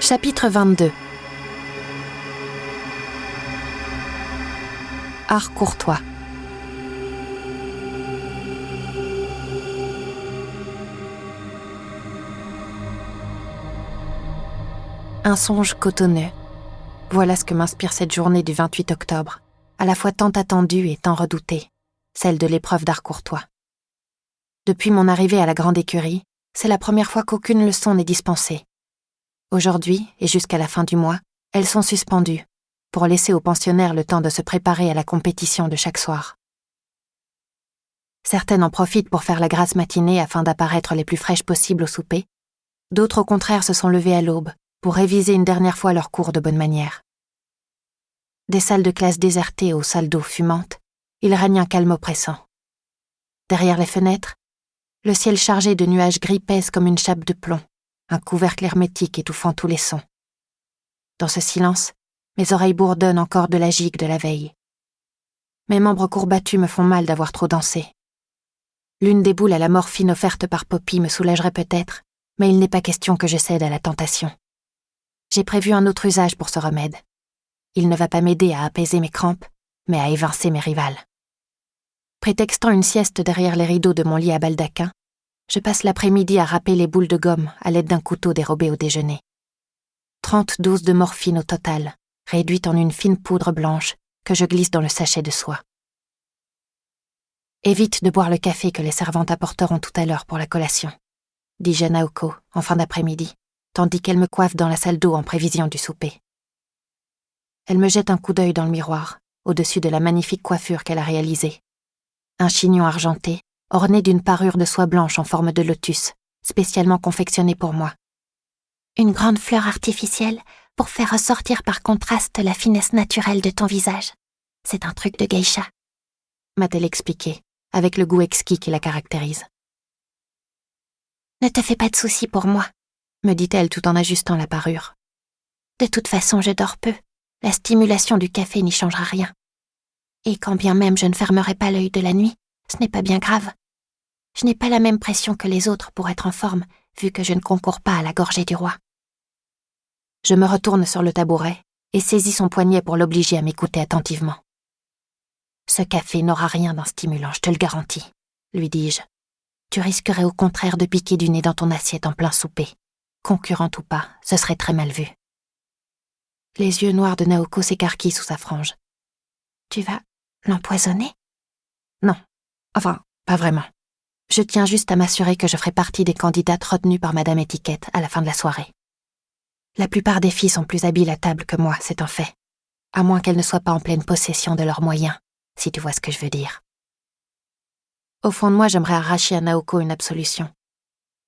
Chapitre 22. Harcourtois. Un songe cotonneux. Voilà ce que m'inspire cette journée du 28 octobre, à la fois tant attendue et tant redoutée, celle de l'épreuve d'Harcourtois. Depuis mon arrivée à la grande écurie, c'est la première fois qu'aucune leçon n'est dispensée. Aujourd'hui, et jusqu'à la fin du mois, elles sont suspendues, pour laisser aux pensionnaires le temps de se préparer à la compétition de chaque soir. Certaines en profitent pour faire la grasse matinée afin d'apparaître les plus fraîches possibles au souper. D'autres, au contraire, se sont levées à l'aube, pour réviser une dernière fois leurs cours de bonne manière. Des salles de classe désertées aux salles d'eau fumantes, il règne un calme oppressant. Derrière les fenêtres, le ciel chargé de nuages gris pèse comme une chape de plomb, un couvercle hermétique étouffant tous les sons. Dans ce silence, mes oreilles bourdonnent encore de la gigue de la veille. Mes membres courbatus me font mal d'avoir trop dansé. L'une des boules à la morphine offerte par Poppy me soulagerait peut-être, mais il n'est pas question que je cède à la tentation. J'ai prévu un autre usage pour ce remède. Il ne va pas m'aider à apaiser mes crampes, mais à évincer mes rivales. Prétextant une sieste derrière les rideaux de mon lit à baldaquin, je passe l'après-midi à râper les boules de gomme à l'aide d'un couteau dérobé au déjeuner. 30 doses de morphine au total, réduites en une fine poudre blanche que je glisse dans le sachet de soie. Évite de boire le café que les servantes apporteront tout à l'heure pour la collation, dis-je à Naoko en fin d'après-midi, tandis qu'elle me coiffe dans la salle d'eau en prévision du souper. Elle me jette un coup d'œil dans le miroir, au-dessus de la magnifique coiffure qu'elle a réalisée. Un chignon argenté, orné d'une parure de soie blanche en forme de lotus, spécialement confectionnée pour moi. Une grande fleur artificielle pour faire ressortir par contraste la finesse naturelle de ton visage. C'est un truc de geisha, m'a-t-elle expliqué, avec le goût exquis qui la caractérise. Ne te fais pas de soucis pour moi, me dit-elle tout en ajustant la parure. De toute façon, je dors peu. La stimulation du café n'y changera rien. Et quand bien même je ne fermerai pas l'œil de la nuit, ce n'est pas bien grave. Je n'ai pas la même pression que les autres pour être en forme, vu que je ne concours pas à la gorgée du roi. Je me retourne sur le tabouret et saisis son poignet pour l'obliger à m'écouter attentivement. Ce café n'aura rien d'un stimulant, je te le garantis, lui dis-je. Tu risquerais au contraire de piquer du nez dans ton assiette en plein souper. Concurrente ou pas, ce serait très mal vu. Les yeux noirs de Naoko s'écarquillent sous sa frange. Tu vas l'empoisonner ? Non. Enfin, pas vraiment. Je tiens juste à m'assurer que je ferai partie des candidates retenues par Madame Étiquette à la fin de la soirée. La plupart des filles sont plus habiles à table que moi, c'est un fait. À moins qu'elles ne soient pas en pleine possession de leurs moyens, si tu vois ce que je veux dire. Au fond de moi, j'aimerais arracher à Naoko une absolution.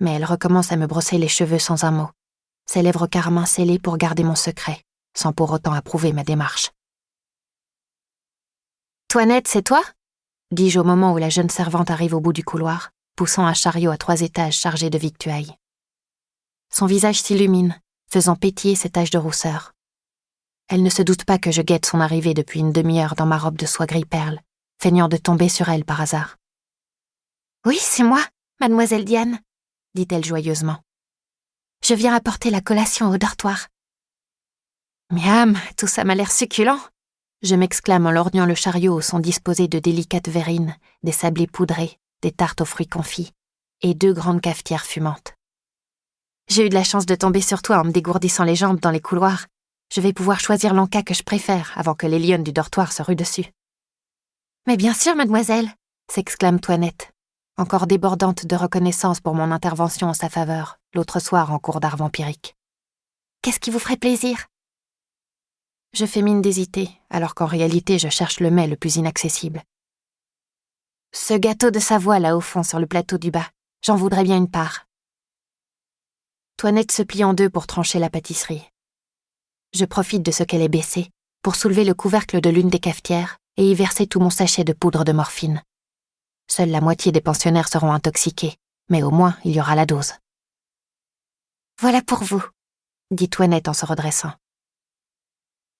Mais elle recommence à me brosser les cheveux sans un mot, ses lèvres carmin scellées pour garder mon secret, sans pour autant approuver ma démarche. « Toinette, c'est toi ?» dis-je au moment où la jeune servante arrive au bout du couloir, poussant un chariot à 3 étages chargé de victuailles. Son visage s'illumine, faisant pétiller ses taches de rousseur. Elle ne se doute pas que je guette son arrivée depuis une demi-heure dans ma robe de soie gris perle, feignant de tomber sur elle par hasard. « Oui, c'est moi, mademoiselle Diane », dit-elle joyeusement. « Je viens apporter la collation au dortoir. »« Miam, tout ça m'a l'air succulent !» je m'exclame en lorgnant le chariot où sont disposées de délicates verrines, des sablés poudrés, des tartes aux fruits confits et 2 grandes cafetières fumantes. J'ai eu de la chance de tomber sur toi en me dégourdissant les jambes dans les couloirs. Je vais pouvoir choisir l'encas que je préfère avant que les lionnes du dortoir se ruent dessus. « Mais bien sûr, mademoiselle !» s'exclame Toinette, encore débordante de reconnaissance pour mon intervention en sa faveur, l'autre soir en cours d'art vampirique. « Qu'est-ce qui vous ferait plaisir ?» Je fais mine d'hésiter, alors qu'en réalité je cherche le mets le plus inaccessible. « Ce gâteau de Savoie là au fond sur le plateau du bas, j'en voudrais bien une part. » Toinette se plie en 2 pour trancher la pâtisserie. Je profite de ce qu'elle est baissée pour soulever le couvercle de l'une des cafetières et y verser tout mon sachet de poudre de morphine. Seule la moitié des pensionnaires seront intoxiqués, mais au moins il y aura la dose. « Voilà pour vous », dit Toinette en se redressant.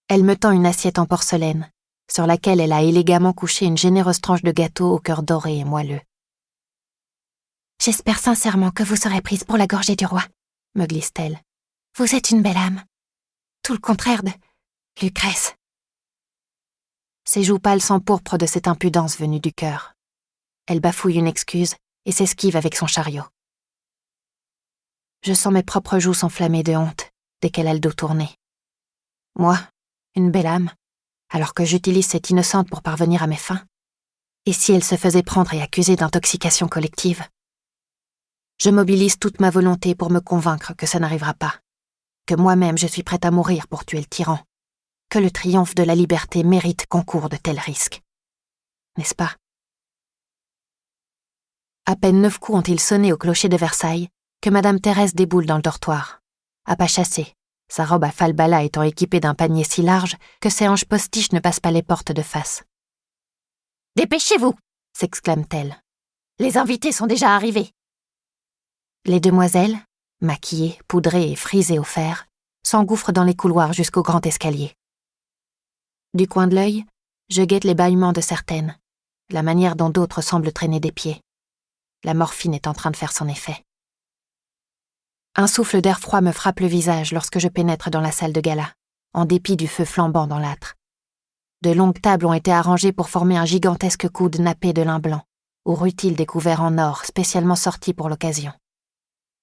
Elle me tend une assiette en porcelaine, sur laquelle elle a élégamment couché une généreuse tranche de gâteau au cœur doré et moelleux. « J'espère sincèrement que vous serez prise pour la gorgée du roi », me glisse-t-elle. « Vous êtes une belle âme. Tout le contraire de Lucrèce. » Ses joues pâles s'empourprent de cette impudence venue du cœur. Elle bafouille une excuse et s'esquive avec son chariot. Je sens mes propres joues s'enflammer de honte dès qu'elle a le dos tourné. Moi, une belle âme, alors que j'utilise cette innocente pour parvenir à mes fins. Et si elle se faisait prendre et accuser d'intoxication collective? Je mobilise toute ma volonté pour me convaincre que ça n'arrivera pas, que moi-même je suis prête à mourir pour tuer le tyran, que le triomphe de la liberté mérite qu'on court de tels risques. N'est-ce pas? À peine 9 coups ont-ils sonné au clocher de Versailles que Madame Thérèse déboule dans le dortoir, à pas chassé, sa robe à falbala étant équipée d'un panier si large que ses hanches postiches ne passent pas les portes de face. « Dépêchez-vous » s'exclame-t-elle. « Les invités sont déjà arrivés. » Les demoiselles, maquillées, poudrées et frisées au fer, s'engouffrent dans les couloirs jusqu'au grand escalier. Du coin de l'œil, je guette les bâillements de certaines, la manière dont d'autres semblent traîner des pieds. La morphine est en train de faire son effet. Un souffle d'air froid me frappe le visage lorsque je pénètre dans la salle de gala, en dépit du feu flambant dans l'âtre. De longues tables ont été arrangées pour former un gigantesque coude nappé de lin blanc, où rutiles des couverts en or spécialement sortis pour l'occasion.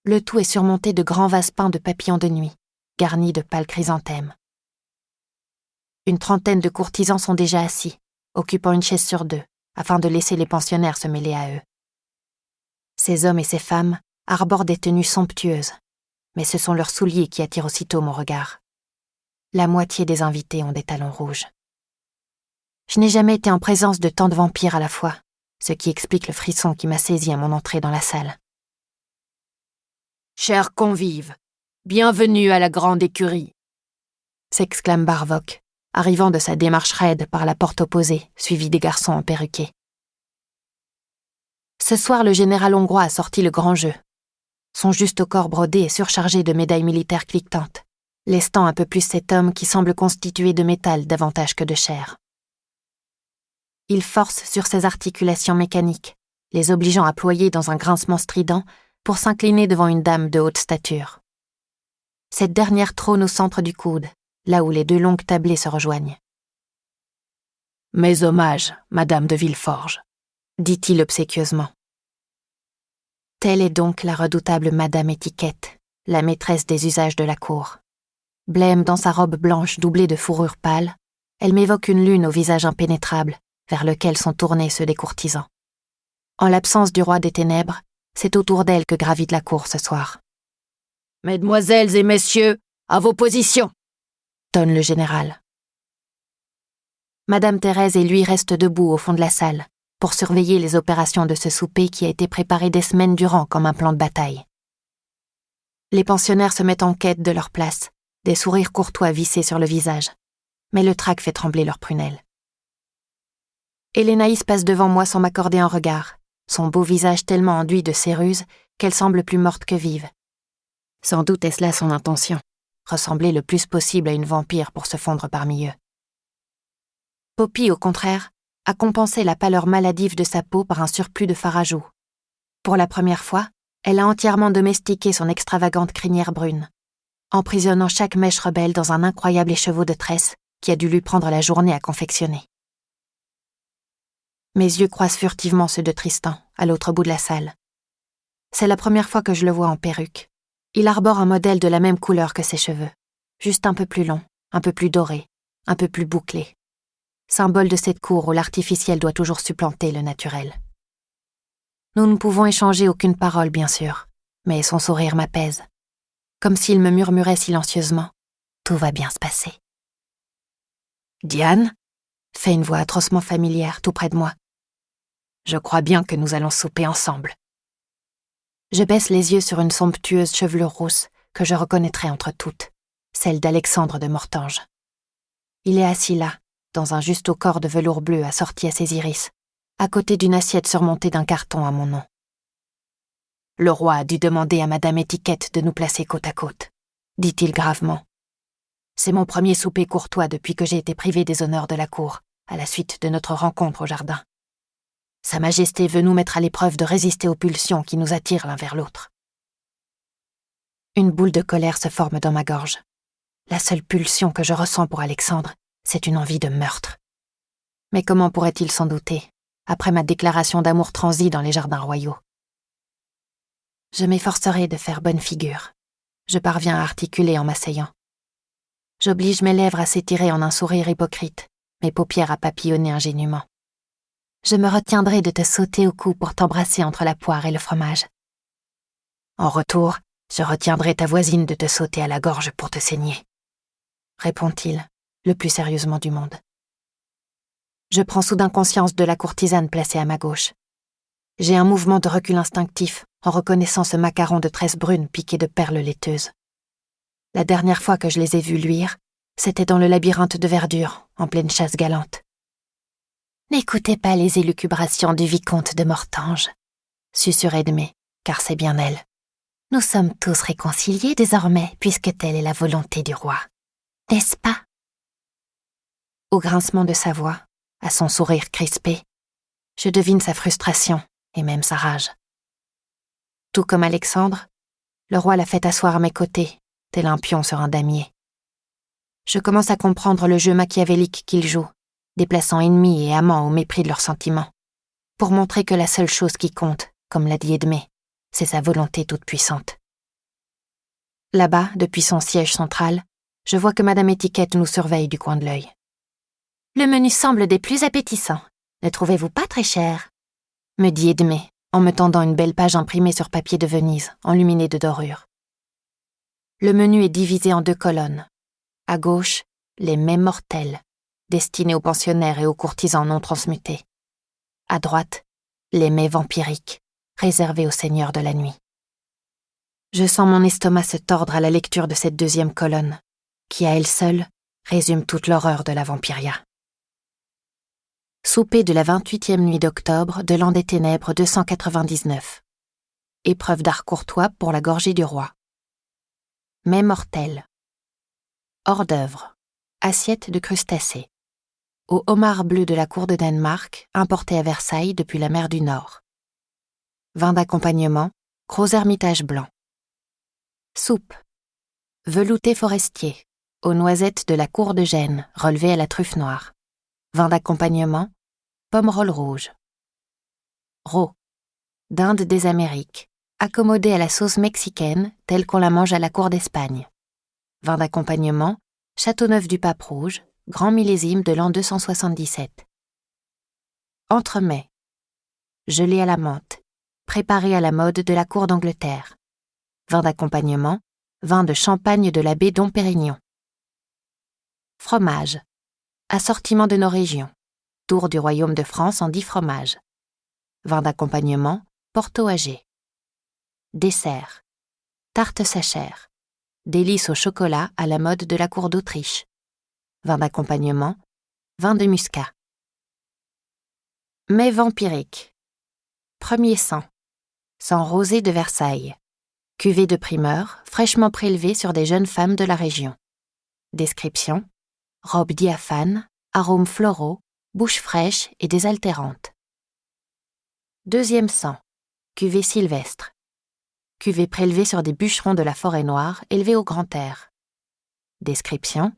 Le tout est surmonté de grands vases peints de papillons de nuit, garnis de pâles chrysanthèmes. Une trentaine de courtisans sont déjà assis, occupant une chaise sur deux, afin de laisser les pensionnaires se mêler à eux. Ces hommes et ces femmes arborent des tenues somptueuses, mais ce sont leurs souliers qui attirent aussitôt mon regard. La moitié des invités ont des talons rouges. Je n'ai jamais été en présence de tant de vampires à la fois, ce qui explique le frisson qui m'a saisi à mon entrée dans la salle. « Chers convives, bienvenue à la grande écurie !» s'exclame Barvock, arrivant de sa démarche raide par la porte opposée, suivi des garçons en perruquet. Ce soir, le général hongrois a sorti le grand jeu. Son juste au corps brodé est surchargé de médailles militaires cliquetantes, lestant un peu plus cet homme qui semble constitué de métal davantage que de chair. Il force sur ses articulations mécaniques, les obligeant à ployer dans un grincement strident pour s'incliner devant une dame de haute stature. Cette dernière trône au centre du coude, là où les deux longues tablées se rejoignent. « Mes hommages, Madame de Villeforge », dit-il obséquieusement. Telle est donc la redoutable Madame Étiquette, la maîtresse des usages de la cour. Blême dans sa robe blanche doublée de fourrure pâle, elle m'évoque une lune au visage impénétrable, vers lequel sont tournés ceux des courtisans. En l'absence du roi des ténèbres, c'est autour d'elle que gravite la cour ce soir. « Mesdemoiselles et messieurs, à vos positions !» tonne le général. Madame Thérèse et lui restent debout au fond de la salle, pour surveiller les opérations de ce souper qui a été préparé des semaines durant comme un plan de bataille. Les pensionnaires se mettent en quête de leur place, des sourires courtois vissés sur le visage, mais le trac fait trembler leurs prunelles. Hélénaïs passe devant moi sans m'accorder un regard, son beau visage tellement enduit de céruse qu'elle semble plus morte que vive. Sans doute est-ce là son intention, ressembler le plus possible à une vampire pour se fondre parmi eux. Poppy, au contraire, a compensé la pâleur maladive de sa peau par un surplus de fard à joues. Pour la première fois, elle a entièrement domestiqué son extravagante crinière brune, emprisonnant chaque mèche rebelle dans un incroyable écheveau de tresse qui a dû lui prendre la journée à confectionner. Mes yeux croisent furtivement ceux de Tristan, à l'autre bout de la salle. C'est la première fois que je le vois en perruque. Il arbore un modèle de la même couleur que ses cheveux, juste un peu plus long, un peu plus doré, un peu plus bouclé. Symbole de cette cour où l'artificiel doit toujours supplanter le naturel. Nous ne pouvons échanger aucune parole, bien sûr, mais son sourire m'apaise, comme s'il me murmurait silencieusement « Tout va bien se passer ». « Diane ?» fait une voix atrocement familière tout près de moi. « Je crois bien que nous allons souper ensemble. » Je baisse les yeux sur une somptueuse chevelure rousse que je reconnaîtrai entre toutes, celle d'Alexandre de Mortange. Il est assis là, dans un juste-au-corps de velours bleu assorti à ses iris, à côté d'une assiette surmontée d'un carton à mon nom. Le roi a dû demander à Madame Étiquette de nous placer côte à côte, dit-il gravement. C'est mon premier souper courtois depuis que j'ai été privé des honneurs de la cour, à la suite de notre rencontre au jardin. Sa Majesté veut nous mettre à l'épreuve de résister aux pulsions qui nous attirent l'un vers l'autre. Une boule de colère se forme dans ma gorge. La seule pulsion que je ressens pour Alexandre, c'est une envie de meurtre. Mais comment pourrait-il s'en douter, après ma déclaration d'amour transie dans les jardins royaux? Je m'efforcerai de faire bonne figure. Je parviens à articuler en m'asseyant. J'oblige mes lèvres à s'étirer en un sourire hypocrite, mes paupières à papillonner ingénument. Je me retiendrai de te sauter au cou pour t'embrasser entre la poire et le fromage. En retour, je retiendrai ta voisine de te sauter à la gorge pour te saigner, répond-il, le plus sérieusement du monde. Je prends soudain conscience de la courtisane placée à ma gauche. J'ai un mouvement de recul instinctif en reconnaissant ce macaron de tresse brune piqué de perles laiteuses. La dernière fois que je les ai vus luire, c'était dans le labyrinthe de verdure, en pleine chasse galante. N'écoutez pas les élucubrations du vicomte de Mortange, susurrait Edmé, car c'est bien elle. Nous sommes tous réconciliés désormais, puisque telle est la volonté du roi. N'est-ce pas? Au grincement de sa voix, à son sourire crispé, je devine sa frustration et même sa rage. Tout comme Alexandre, le roi l'a fait asseoir à mes côtés, tel un pion sur un damier. Je commence à comprendre le jeu machiavélique qu'il joue, déplaçant ennemis et amants au mépris de leurs sentiments, pour montrer que la seule chose qui compte, comme l'a dit Edmé, c'est sa volonté toute puissante. Là-bas, depuis son siège central, je vois que Madame Étiquette nous surveille du coin de l'œil. Le menu semble des plus appétissants. Ne trouvez-vous pas très cher? Me dit Edmé, en me tendant une belle page imprimée sur papier de Venise, enluminée de dorure. Le menu est divisé en 2 colonnes. À gauche, les mets mortels, destinés aux pensionnaires et aux courtisans non transmutés. À droite, les mets vampiriques, réservés aux seigneurs de la nuit. Je sens mon estomac se tordre à la lecture de cette 2e colonne, qui à elle seule résume toute l'horreur de la vampiria. Souper de la 28e nuit d'octobre de l'an des ténèbres 299. Épreuve d'art courtois pour la gorgée du roi. Mets mortels. Hors d'œuvre. Assiette de crustacés. Au homard bleu de la cour de Danemark, importé à Versailles depuis la mer du Nord. Vin d'accompagnement, gros ermitage blanc. Soupe. Velouté forestier, aux noisettes de la cour de Gênes, relevées à la truffe noire. Vin d'accompagnement, pomme-roll rouge. Rôt. Dinde des Amériques, accommodée à la sauce mexicaine telle qu'on la mange à la cour d'Espagne. Vin d'accompagnement, Châteauneuf-du-Pape Rouge, grand millésime de l'an 277. Entremets. Gelée à la menthe, préparé à la mode de la cour d'Angleterre. Vin d'accompagnement, vin de champagne de la baie Dom Pérignon. Fromage. Assortiment de nos régions. Tour du royaume de France en 10 fromages. Vin d'accompagnement, Porto âgé. Dessert. Tarte sachère. Délice au chocolat à la mode de la cour d'Autriche. Vin d'accompagnement, vin de muscat. Mets vampirique. Premier sang. Sang rosé de Versailles. Cuvée de primeur, fraîchement prélevée sur des jeunes femmes de la région. Description. Robe diaphane, arômes floraux, bouche fraîche et désaltérante. Deuxième sang. Cuvée sylvestre. Cuvée prélevée sur des bûcherons de la forêt noire élevés au grand air. Description.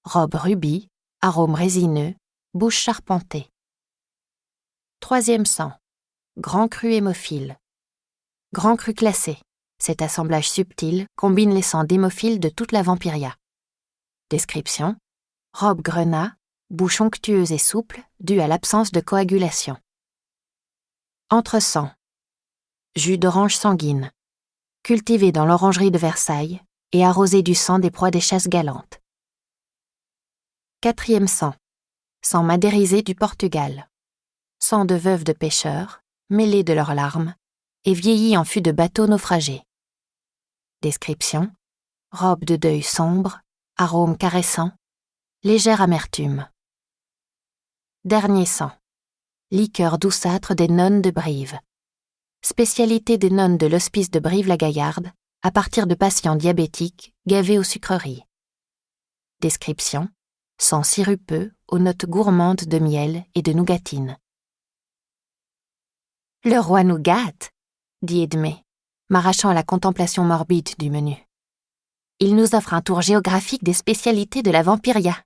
Robe rubis, arômes résineux, bouche charpentée. Troisième sang. Grand cru hémophile. Grand cru classé. Cet assemblage subtil combine les sangs d'hémophiles de toute la vampiria. Description. Robe grenat, bouche onctueuse et souple, due à l'absence de coagulation. Entre-sang. Jus d'orange sanguine. Cultivé dans l'orangerie de Versailles et arrosé du sang des proies des chasses galantes. Quatrième sang. Sang madérisé du Portugal. Sang de veuves de pêcheurs, mêlé de leurs larmes, et vieilli en fût de bateaux naufragés. Description. Robe de deuil sombre, arôme caressant, légère amertume. Dernier sang, liqueur douceâtre des nonnes de Brive. Spécialité des nonnes de l'hospice de Brive-la-Gaillarde, à partir de patients diabétiques gavés aux sucreries. Description, sang sirupeux aux notes gourmandes de miel et de nougatine. « Le roi nous gâte !» dit Edmé, m'arrachant à la contemplation morbide du menu. « Il nous offre un tour géographique des spécialités de la vampiria.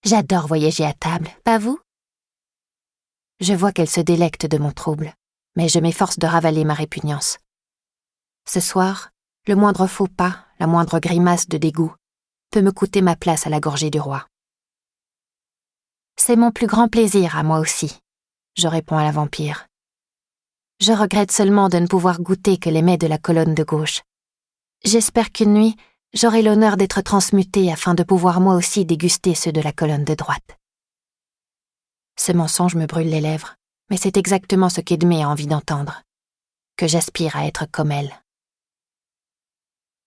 J'adore voyager à table, pas vous ?» Je vois qu'elle se délecte de mon trouble, mais je m'efforce de ravaler ma répugnance. Ce soir, le moindre faux pas, la moindre grimace de dégoût, peut me coûter ma place à la gorgée du roi. « C'est mon plus grand plaisir à moi aussi », je réponds à la vampire. Je regrette seulement de ne pouvoir goûter que les mets de la colonne de gauche. J'espère qu'une nuit, j'aurai l'honneur d'être transmutée afin de pouvoir moi aussi déguster ceux de la colonne de droite. Ce mensonge me brûle les lèvres, mais c'est exactement ce qu'Edmé a envie d'entendre. Que j'aspire à être comme elle.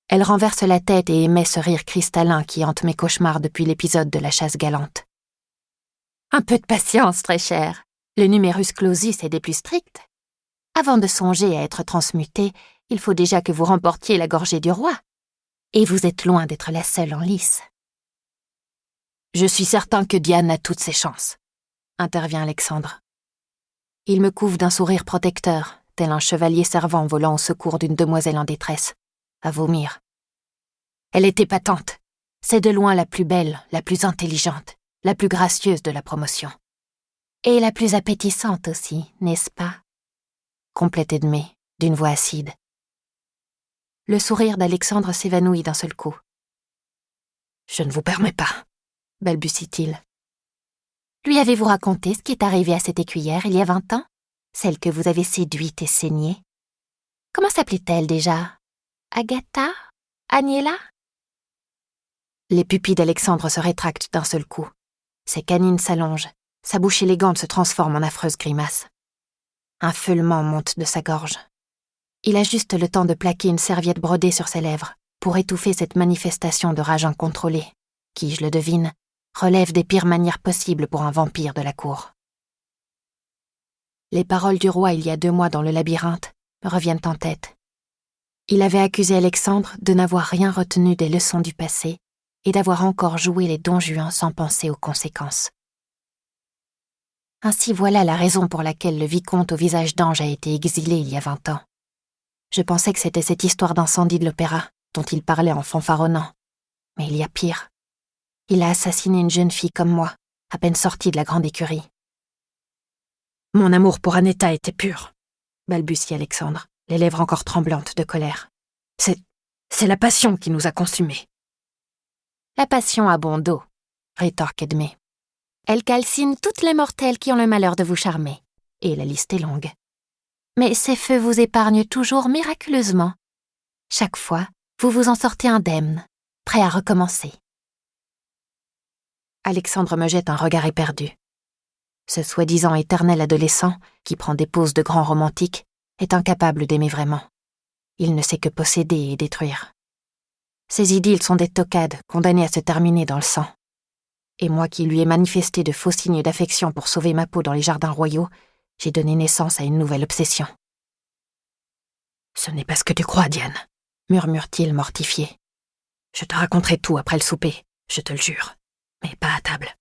Elle renverse la tête et émet ce rire cristallin qui hante mes cauchemars depuis l'épisode de la chasse galante. Un peu de patience, très chère. Le numerus clausus est des plus stricts. Avant de songer à être transmuté, il faut déjà que vous remportiez la gorgée du roi. Et vous êtes loin d'être la seule en lice. Je suis certain que Diane a toutes ses chances, intervient Alexandre. Il me couvre d'un sourire protecteur, tel un chevalier servant volant au secours d'une demoiselle en détresse. À vomir. Elle est épatante. C'est de loin la plus belle, la plus intelligente, la plus gracieuse de la promotion. Et la plus appétissante aussi, n'est-ce pas ? Complète Edmé, d'une voix acide. Le sourire d'Alexandre s'évanouit d'un seul coup. Je ne vous permets pas, balbutie-t-il. Lui avez-vous raconté ce qui est arrivé à cette écuyère il y a 20 ans ? Celle que vous avez séduite et saignée ? Comment s'appelait-elle déjà ? Agatha ? Agnella ? Les pupilles d'Alexandre se rétractent d'un seul coup. Ses canines s'allongent, sa bouche élégante se transforme en affreuse grimace. Un feulement monte de sa gorge. Il a juste le temps de plaquer une serviette brodée sur ses lèvres pour étouffer cette manifestation de rage incontrôlée, qui, je le devine, relève des pires manières possibles pour un vampire de la cour. Les paroles du roi il y a 2 mois dans le labyrinthe me reviennent en tête. Il avait accusé Alexandre de n'avoir rien retenu des leçons du passé et d'avoir encore joué les Don Juan sans penser aux conséquences. Ainsi voilà la raison pour laquelle le vicomte au visage d'ange a été exilé il y a 20 ans. Je pensais que c'était cette histoire d'incendie de l'opéra dont il parlait en fanfaronnant. Mais il y a pire. Il a assassiné une jeune fille comme moi, à peine sortie de la grande écurie. Mon amour pour Annetta était pur, balbutie Alexandre, les lèvres encore tremblantes de colère. C'est la passion qui nous a consumés. La passion a bon dos, rétorque Edmé. Elle calcine toutes les mortelles qui ont le malheur de vous charmer. Et la liste est longue. Mais ces feux vous épargnent toujours miraculeusement. Chaque fois, vous vous en sortez indemne, prêt à recommencer. Alexandre me jette un regard éperdu. Ce soi-disant éternel adolescent, qui prend des poses de grand romantique, est incapable d'aimer vraiment. Il ne sait que posséder et détruire. Ses idylles sont des toccades condamnées à se terminer dans le sang. Et moi qui lui ai manifesté de faux signes d'affection pour sauver ma peau dans les jardins royaux, j'ai donné naissance à une nouvelle obsession. « Ce n'est pas ce que tu crois, Diane », murmure-t-il mortifié. « Je te raconterai tout après le souper, je te le jure, mais pas à table. »